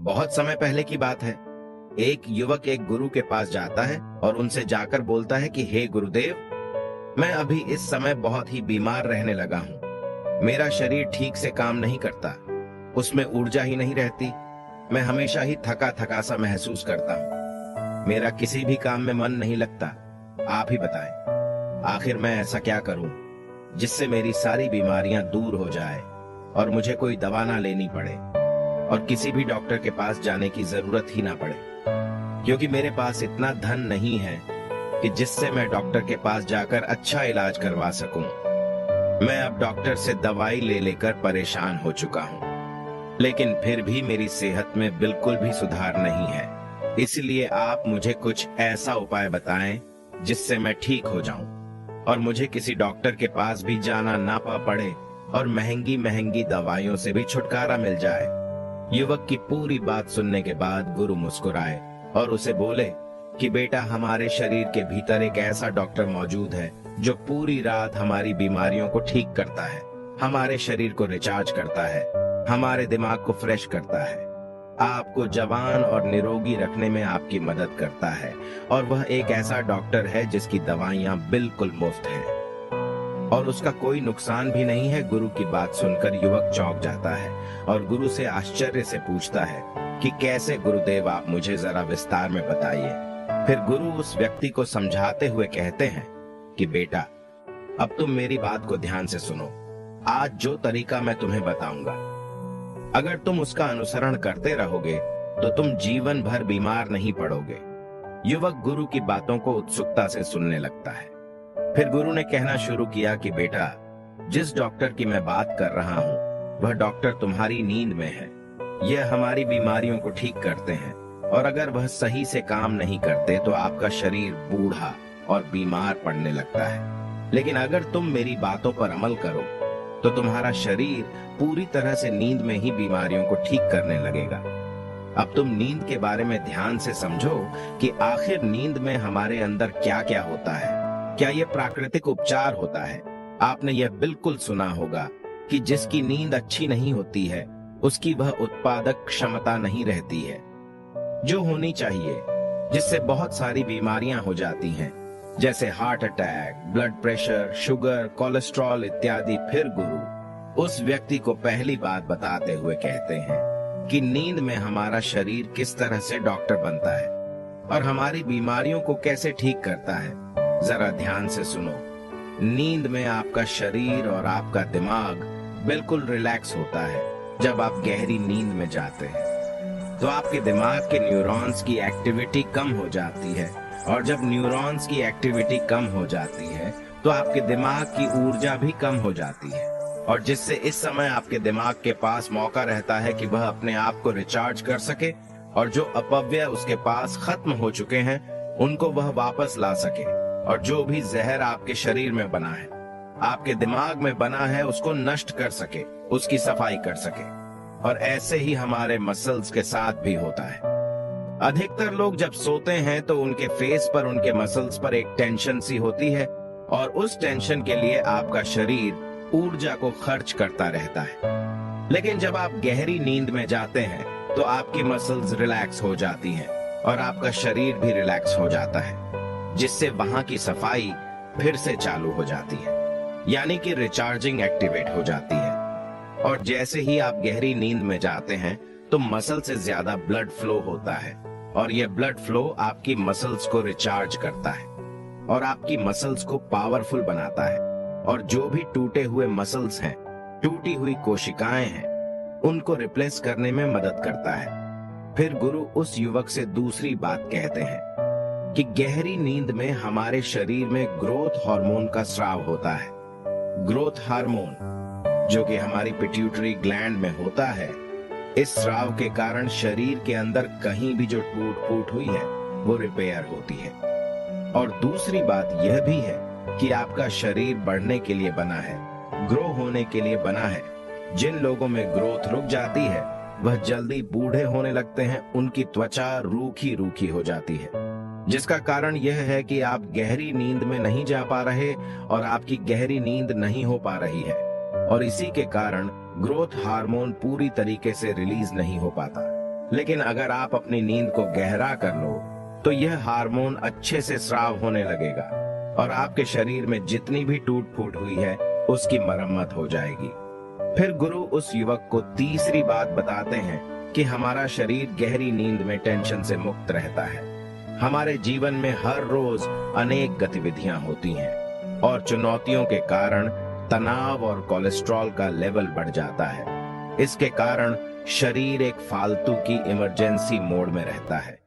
बहुत समय पहले की बात है। एक युवक एक गुरु के पास जाता है और उनसे जाकर बोलता है कि हे गुरुदेव, मैं अभी इस समय बहुत ही बीमार रहने लगा हूँ। मेरा शरीर ठीक से काम नहीं करता, उसमें ऊर्जा ही नहीं रहती। मैं हमेशा ही थका थका सा महसूस करता हूँ। मेरा किसी भी काम में मन नहीं लगता। आप ही बताएं, आखिर मैं ऐसा क्या करूं जिससे मेरी सारी बीमारियां दूर हो जाए और मुझे कोई दवा ना लेनी पड़े और किसी भी डॉक्टर के पास जाने की जरूरत ही ना पड़े, क्योंकि मेरे पास इतना धन नहीं है कि जिससे मैं डॉक्टर के पास जाकर अच्छा इलाज करवा सकूं। मैं अब डॉक्टर से दवाई ले लेकर परेशान हो चुका हूं, लेकिन फिर भी मेरी सेहत में बिल्कुल भी सुधार नहीं है। इसलिए आप मुझे कुछ ऐसा उपाय बताएं जिससे मैं ठीक हो जाऊं और मुझे किसी डॉक्टर के पास भी जाना ना पड़े और महंगी महंगी दवाइयों से भी छुटकारा मिल जाए। युवक की पूरी बात सुनने के बाद गुरु मुस्कुराए और उसे बोले कि बेटा, हमारे शरीर के भीतर एक ऐसा डॉक्टर मौजूद है जो पूरी रात हमारी बीमारियों को ठीक करता है, हमारे शरीर को रिचार्ज करता है, हमारे दिमाग को फ्रेश करता है, आपको जवान और निरोगी रखने में आपकी मदद करता है। और वह एक ऐसा डॉक्टर है जिसकी दवाइयां बिल्कुल मुफ्त है और उसका कोई नुकसान भी नहीं है। गुरु की बात सुनकर युवक चौंक जाता है और गुरु से आश्चर्य से पूछता है कि कैसे गुरुदेव, आप मुझे जरा विस्तार में बताइए। फिर गुरु उस व्यक्ति को समझाते हुए कहते हैं कि बेटा, अब तुम मेरी बात को ध्यान से सुनो। आज जो तरीका मैं तुम्हें बताऊंगा, अगर तुम उसका अनुसरण करते रहोगे तो तुम जीवन भर बीमार नहीं पड़ोगे। युवक गुरु की बातों को उत्सुकता से सुनने लगता है। फिर गुरु ने कहना शुरू किया कि बेटा, जिस डॉक्टर की मैं बात कर रहा हूँ वह डॉक्टर तुम्हारी नींद में है। यह हमारी बीमारियों को ठीक करते हैं और अगर वह सही से काम नहीं करते तो आपका शरीर बूढ़ा और बीमार पड़ने लगता है। लेकिन अगर तुम मेरी बातों पर अमल करो तो तुम्हारा शरीर पूरी तरह से नींद में ही बीमारियों को ठीक करने लगेगा। अब तुम नींद के बारे में ध्यान से समझो कि आखिर नींद में हमारे अंदर क्या क्या होता है। क्या यह प्राकृतिक उपचार होता है? आपने यह बिल्कुल सुना होगा कि जिसकी नींद अच्छी नहीं होती है उसकी वह उत्पादक क्षमता नहीं रहती है जो होनी चाहिए, जिससे बहुत सारी बीमारियां हो जाती हैं, जैसे heart attack, blood pressure, sugar, cholesterol इत्यादि। फिर गुरु उस व्यक्ति को पहली बात बताते हुए कहते हैं कि नींद में हमारा शरीर किस तरह से डॉक्टर बनता है और हमारी बीमारियों को कैसे ठीक करता है। जरा ध्यान से सुनो। नींद में आपका शरीर और आपका दिमाग बिल्कुल रिलैक्स होता है। जब आप गहरी नींद में जाते हैं तो आपके दिमाग के न्यूरॉन्स की एक्टिविटी कम हो जाती है और जब न्यूरॉन्स की एक्टिविटी कम हो जाती है तो आपके दिमाग की ऊर्जा भी कम हो जाती है और जिससे इस समय आपके दिमाग के पास मौका रहता है कि वह अपने आप को रिचार्ज कर सके और जो अपव्यय उसके पास खत्म हो चुके हैं उनको वह वापस ला सके और जो भी जहर आपके शरीर में बना है, आपके दिमाग में बना है, उसको नष्ट कर सके, उसकी सफाई कर सके। और ऐसे ही हमारे मसल्स के साथ भी होता है। अधिकतर लोग जब सोते हैं तो उनके फेस पर, उनके मसल्स पर एक टेंशन सी होती है और उस टेंशन के लिए आपका शरीर ऊर्जा को खर्च करता रहता है। लेकिन जब आप गहरी नींद में जाते हैं तो आपकी मसल्स रिलैक्स हो जाती हैं और आपका शरीर भी रिलैक्स हो जाता है, जिससे वहां की सफाई फिर से चालू हो जाती है, यानी कि रिचार्जिंग एक्टिवेट हो जाती है। और जैसे ही आप गहरी नींद में जाते हैं तो मसल से ज्यादा ब्लड फ्लो होता है और यह ब्लड फ्लो आपकी मसल्स को रिचार्ज करता है और आपकी मसल्स को पावरफुल बनाता है और जो भी टूटे हुए मसल्स हैं, टूटी हुई कोशिकाएं हैं, उनको रिप्लेस करने में मदद करता है। फिर गुरु उस युवक से दूसरी बात कहते हैं कि गहरी नींद में हमारे शरीर में ग्रोथ हार्मोन का स्राव होता है। ग्रोथ हार्मोन जो कि हमारी पिट्यूटरी ग्लैंड में होता है, इस स्राव के कारण शरीर के अंदर कहीं भी जो टूट फूट हुई है वो रिपेयर होती है। और दूसरी बात यह भी है कि आपका शरीर बढ़ने के लिए बना है, ग्रो होने के लिए बना है। जिन लोगों में ग्रोथ रुक जाती है वह जल्दी बूढ़े होने लगते हैं, उनकी त्वचा रूखी रूखी हो जाती है, जिसका कारण यह है कि आप गहरी नींद में नहीं जा पा रहे और आपकी गहरी नींद नहीं हो पा रही है और इसी के कारण ग्रोथ हार्मोन पूरी तरीके से रिलीज नहीं हो पाता। लेकिन अगर आप अपनी नींद को गहरा कर लो तो यह हार्मोन अच्छे से स्राव होने लगेगा और आपके शरीर में जितनी भी टूट फूट हुई है उसकी मरम्मत हो जाएगी। फिर गुरु उस युवक को तीसरी बात बताते हैं कि हमारा शरीर गहरी नींद में टेंशन से मुक्त रहता है। हमारे जीवन में हर रोज अनेक गतिविधियां होती हैं और चुनौतियों के कारण तनाव और कोलेस्ट्रॉल का लेवल बढ़ जाता है। इसके कारण शरीर एक फालतू की इमरजेंसी मोड में रहता है,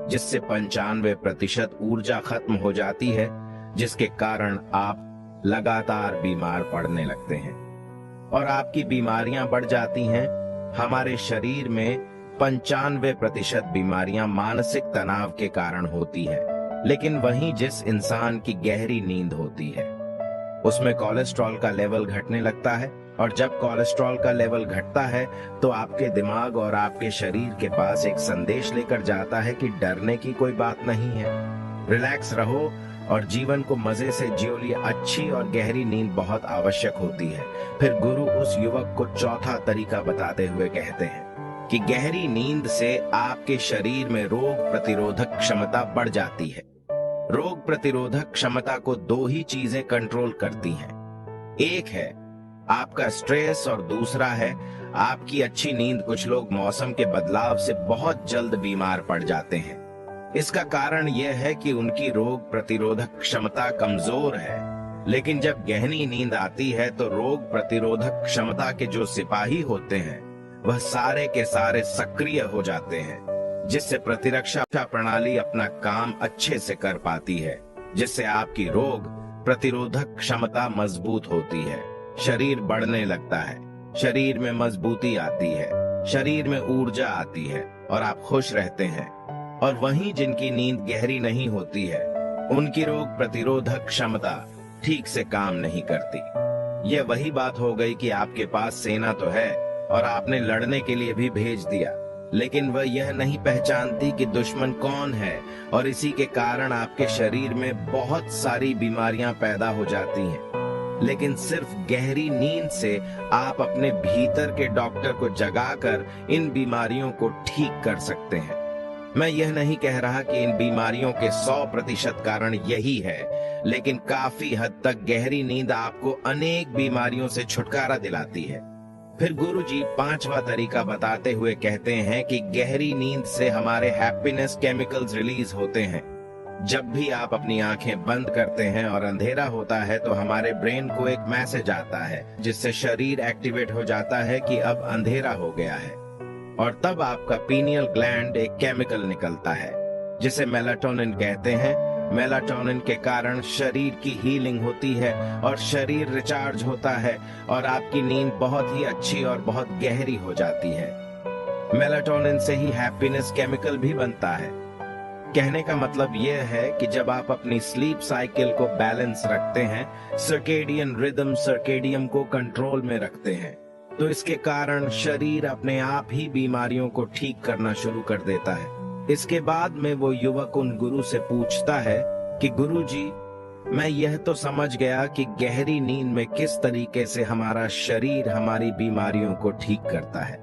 जिससे 95% ऊर्जा खत्म हो जाती है, जिसके कारण आप लगातार बीमार पड़ने लगते हैं और आपकी बीमारियां बढ़ जाती हैं। हमारे शरीर में 95% बीमारियां मानसिक तनाव के कारण होती है, लेकिन वहीं जिस इंसान की गहरी नींद होती है उसमें कोलेस्ट्रॉल का लेवल घटने लगता है और जब कोलेस्ट्रॉल का लेवल घटता है तो आपके दिमाग और आपके शरीर के पास एक संदेश लेकर जाता है कि डरने की कोई बात नहीं है, रिलैक्स रहो और जीवन को मजे से जियो। लिए अच्छी और गहरी नींद बहुत आवश्यक होती है। फिर गुरु उस युवक को चौथा तरीका बताते हुए कहते हैं कि गहरी नींद से आपके शरीर में रोग प्रतिरोधक क्षमता बढ़ जाती है। रोग प्रतिरोधक क्षमता को दो ही चीजें कंट्रोल करती हैं, एक है आपका स्ट्रेस और दूसरा है आपकी अच्छी नींद। कुछ लोग मौसम के बदलाव से बहुत जल्द बीमार पड़ जाते हैं। इसका कारण यह है कि उनकी रोग प्रतिरोधक क्षमता कमजोर है, लेकिन जब गहरी नींद आती है तो रोग प्रतिरोधक क्षमता के जो सिपाही होते हैं वह सारे के सारे सक्रिय हो जाते हैं, जिससे प्रतिरक्षा प्रणाली अपना काम अच्छे से कर पाती है, जिससे आपकी रोग प्रतिरोधक क्षमता मजबूत होती है। शरीर बढ़ने लगता है, शरीर में मजबूती आती है, शरीर में ऊर्जा आती है और आप खुश रहते हैं। और वहीं जिनकी नींद गहरी नहीं होती है उनकी रोग प्रतिरोधक क्षमता ठीक से काम नहीं करती। यह वही बात हो गई कि आपके पास सेना तो है और आपने लड़ने के लिए भी भेज दिया, लेकिन वह यह नहीं पहचानती कि दुश्मन कौन है और इसी के कारण आपके शरीर में बहुत सारी बीमारियां पैदा हो जाती हैं। लेकिन सिर्फ गहरी नींद से आप अपने भीतर के डॉक्टर को जगाकर इन बीमारियों को ठीक कर सकते हैं। मैं यह नहीं कह रहा कि इन बीमारियों के 100% कारण यही है, लेकिन काफी हद तक गहरी नींद आपको अनेक बीमारियों से छुटकारा दिलाती है। फिर गुरुजी पांचवा तरीका बताते हुए कहते हैं कि गहरी नींद से हमारे हैप्पीनेस केमिकल्स रिलीज होते हैं। जब भी आप अपनी आंखें बंद करते हैं और अंधेरा होता है तो हमारे ब्रेन को एक मैसेज आता है, जिससे शरीर एक्टिवेट हो जाता है कि अब अंधेरा हो गया है और तब आपका पीनियल ग्लैंड एक केमिकल निकलता है जिसे मेलाटोनिन कहते हैं। मेलाटोनिन के कारण शरीर की हीलिंग होती है और शरीर रिचार्ज होता है और आपकी नींद बहुत ही अच्छी और बहुत गहरी हो जाती है। मेलाटोनिन से ही हैप्पीनेस केमिकल भी बनता है। कहने का मतलब यह है कि जब आप अपनी स्लीप साइकिल को बैलेंस रखते हैं, सर्केडियन रिदम सर्केडियम को कंट्रोल में रखते हैं, तो इसके कारण शरीर अपने आप ही बीमारियों को ठीक करना शुरू कर देता है। इसके बाद में वो युवक उन गुरु से पूछता है कि गुरुजी, मैं यह तो समझ गया कि गहरी नींद में किस तरीके से हमारा शरीर हमारी बीमारियों को ठीक करता है,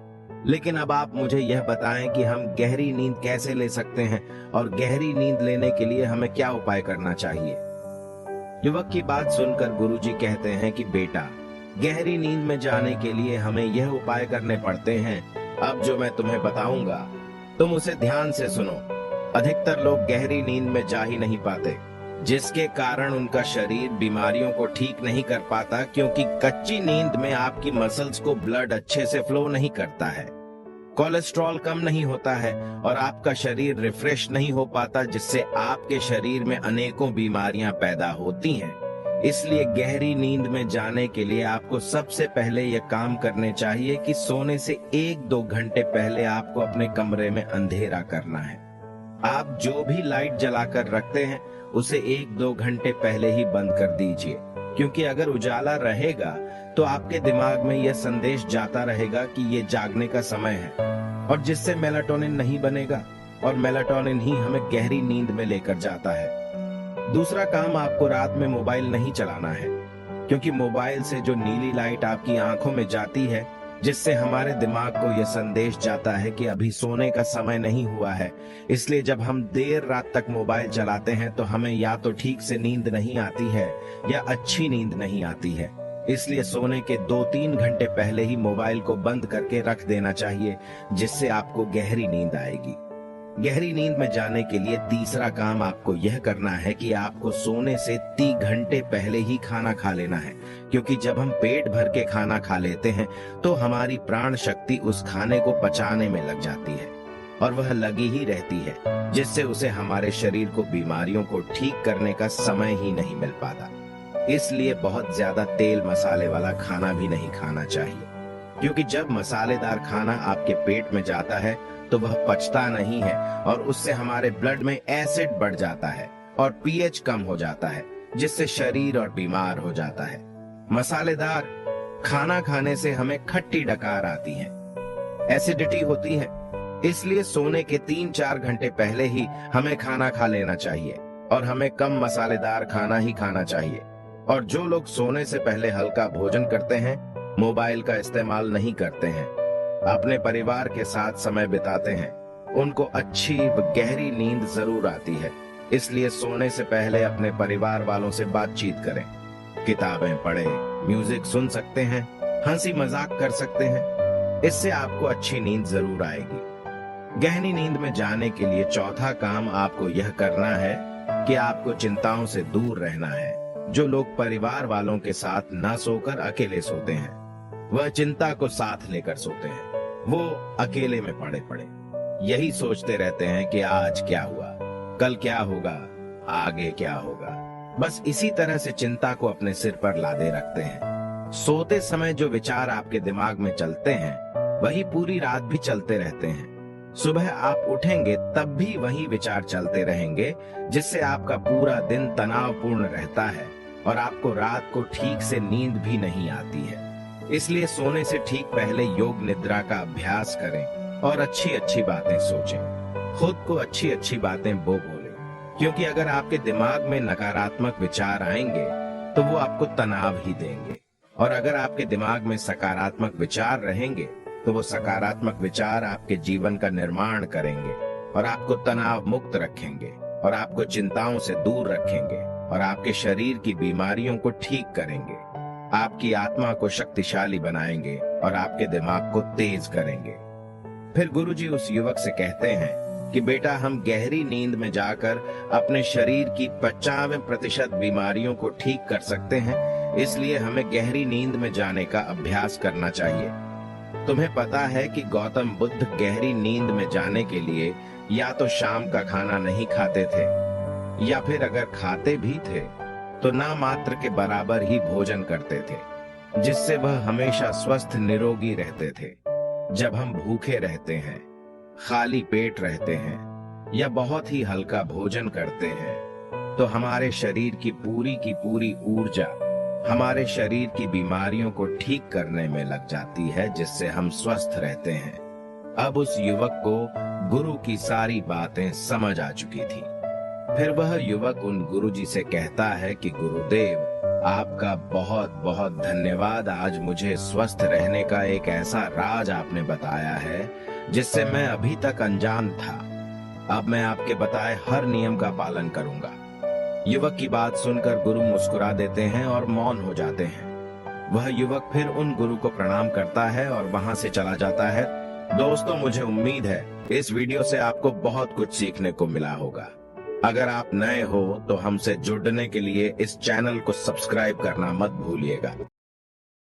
लेकिन अब आप मुझे यह बताएं कि हम गहरी नींद कैसे ले सकते हैं और गहरी नींद लेने के लिए हमें क्या उपाय करना चाहिए। युवक की बात सुनकर गुरुजी कहते हैं कि बेटा, गहरी नींद में जाने के लिए हमें यह उपाय करने पड़ते हैं। अब जो मैं तुम्हें बताऊंगा तुम उसे ध्यान से सुनो। अधिकतर लोग गहरी नींद में जा ही नहीं पाते, जिसके कारण उनका शरीर बीमारियों को ठीक नहीं कर पाता, क्योंकि कच्ची नींद में आपकी मसल्स को ब्लड अच्छे से फ्लो नहीं करता है, कोलेस्ट्रॉल कम नहीं होता है और आपका शरीर रिफ्रेश नहीं हो पाता, जिससे आपके शरीर में अनेकों बीमारियां पैदा होती हैं। इसलिए गहरी नींद में जाने के लिए आपको सबसे पहले यह काम करने चाहिए कि सोने से 1-2 घंटे पहले आपको अपने कमरे में अंधेरा करना है। आप जो भी लाइट जलाकर रखते हैं उसे 1-2 घंटे पहले ही बंद कर दीजिए, क्योंकि अगर उजाला रहेगा तो आपके दिमाग में यह संदेश जाता रहेगा कि ये जागने का समय है, और जिससे मेलाटोनिन नहीं बनेगा और मेलाटोनिन ही हमें गहरी नींद में लेकर जाता है। दूसरा काम, आपको रात में मोबाइल नहीं चलाना है, क्योंकि मोबाइल से जो नीली लाइट आपकी आंखों में जाती है जिससे हमारे दिमाग को यह संदेश जाता है कि अभी सोने का समय नहीं हुआ है। इसलिए जब हम देर रात तक मोबाइल चलाते हैं तो हमें या तो ठीक से नींद नहीं आती है या अच्छी नींद नहीं आती है। इसलिए सोने के 2-3 घंटे पहले ही मोबाइल को बंद करके रख देना चाहिए, जिससे आपको गहरी नींद आएगी। गहरी नींद में जाने के लिए तीसरा काम आपको यह करना है कि आपको सोने से 3 घंटे पहले ही खाना खा लेना है, क्योंकि जब हम पेट भर के खाना खा लेते हैं तो हमारी प्राण शक्ति उस खाने को पचाने में लग जाती है और वह लगी ही रहती है, जिससे उसे हमारे शरीर को बीमारियों को ठीक करने का समय ही नहीं मिल पाता। इसलिए बहुत ज्यादा तेल मसाले वाला खाना भी नहीं खाना चाहिए, क्योंकि जब मसालेदार खाना आपके पेट में जाता है तो वह पचता नहीं है और उससे हमारे ब्लड में एसिड बढ़ जाता है और पीएच कम हो जाता है, जिससे शरीर और बीमार हो जाता है। मसालेदार खाना खाने से हमें खट्टी डकार आती है, एसिडिटी होती है। इसलिए सोने के 3-4 घंटे पहले ही हमें खाना खा लेना चाहिए और हमें कम मसालेदार खाना ही खाना चाहिए। और जो लोग सोने से पहले हल्का भोजन करते हैं, मोबाइल का इस्तेमाल नहीं करते हैं, अपने परिवार के साथ समय बिताते हैं, उनको अच्छी व गहरी नींद जरूर आती है। इसलिए सोने से पहले अपने परिवार वालों से बातचीत करें, किताबें पढ़ें, म्यूजिक सुन सकते हैं, हंसी मजाक कर सकते हैं। इससे आपको अच्छी नींद जरूर आएगी। गहरी नींद में जाने के लिए चौथा काम आपको यह करना है कि आपको चिंताओं से दूर रहना है। जो लोग परिवार वालों के साथ न सोकर अकेले सोते हैं, वह चिंता को साथ लेकर सोते हैं। वो अकेले में पड़े यही सोचते रहते हैं कि आज क्या हुआ, कल क्या होगा, आगे क्या होगा। बस इसी तरह से चिंता को अपने सिर पर लादे रखते हैं। सोते समय जो विचार आपके दिमाग में चलते हैं, वही पूरी रात भी चलते रहते हैं। सुबह आप उठेंगे तब भी वही विचार चलते रहेंगे, जिससे आपका पूरा दिन तनावपूर्ण रहता है और आपको रात को ठीक से नींद भी नहीं आती है। इसलिए सोने से ठीक पहले योग निद्रा का अभ्यास करें और अच्छी अच्छी बातें सोचें। खुद को अच्छी अच्छी बातें बोलें, क्योंकि अगर आपके दिमाग में नकारात्मक विचार आएंगे तो वो आपको तनाव ही देंगे, और अगर आपके दिमाग में सकारात्मक विचार रहेंगे तो वो सकारात्मक विचार आपके जीवन का निर्माण करेंगे और आपको तनाव मुक्त रखेंगे और आपको चिंताओं से दूर रखेंगे और आपके शरीर की बीमारियों को ठीक करेंगे, आपकी आत्मा को शक्तिशाली बनाएंगे और आपके दिमाग को तेज करेंगे। फिर गुरुजी उस युवक से कहते हैं कि बेटा, हम गहरी नींद में जाकर अपने शरीर की 95% बीमारियों को ठीक कर सकते हैं। इसलिए हमें गहरी नींद में जाने का अभ्यास करना चाहिए। तुम्हें पता है कि गौतम बुद्ध गहरी नींद में जाने के लिए या तो शाम का खाना नहीं खाते थे, या फिर अगर खाते भी थे तो ना मात्र के बराबर ही भोजन करते थे, जिससे वह हमेशा स्वस्थ निरोगी रहते थे। जब हम भूखे रहते हैं, खाली पेट रहते हैं या बहुत ही हल्का भोजन करते हैं, तो हमारे शरीर की पूरी ऊर्जा हमारे शरीर की बीमारियों को ठीक करने में लग जाती है, जिससे हम स्वस्थ रहते हैं। अब उस युवक को गुरु की सारी बातें समझ आ चुकी थी। फिर वह युवक उन गुरुजी से कहता है कि गुरुदेव, आपका बहुत बहुत धन्यवाद। आज मुझे स्वस्थ रहने का एक ऐसा राज आपने बताया है जिससे मैं अभी तक अनजान था। अब मैं आपके बताए हर नियम का पालन करूंगा। युवक की बात सुनकर गुरु मुस्कुरा देते हैं और मौन हो जाते हैं। वह युवक फिर उन गुरु को प्रणाम करता है और वहां से चला जाता है। दोस्तों, मुझे उम्मीद है इस वीडियो से आपको बहुत कुछ सीखने को मिला होगा। अगर आप नए हो तो हमसे जुड़ने के लिए इस चैनल को सब्सक्राइब करना मत भूलिएगा।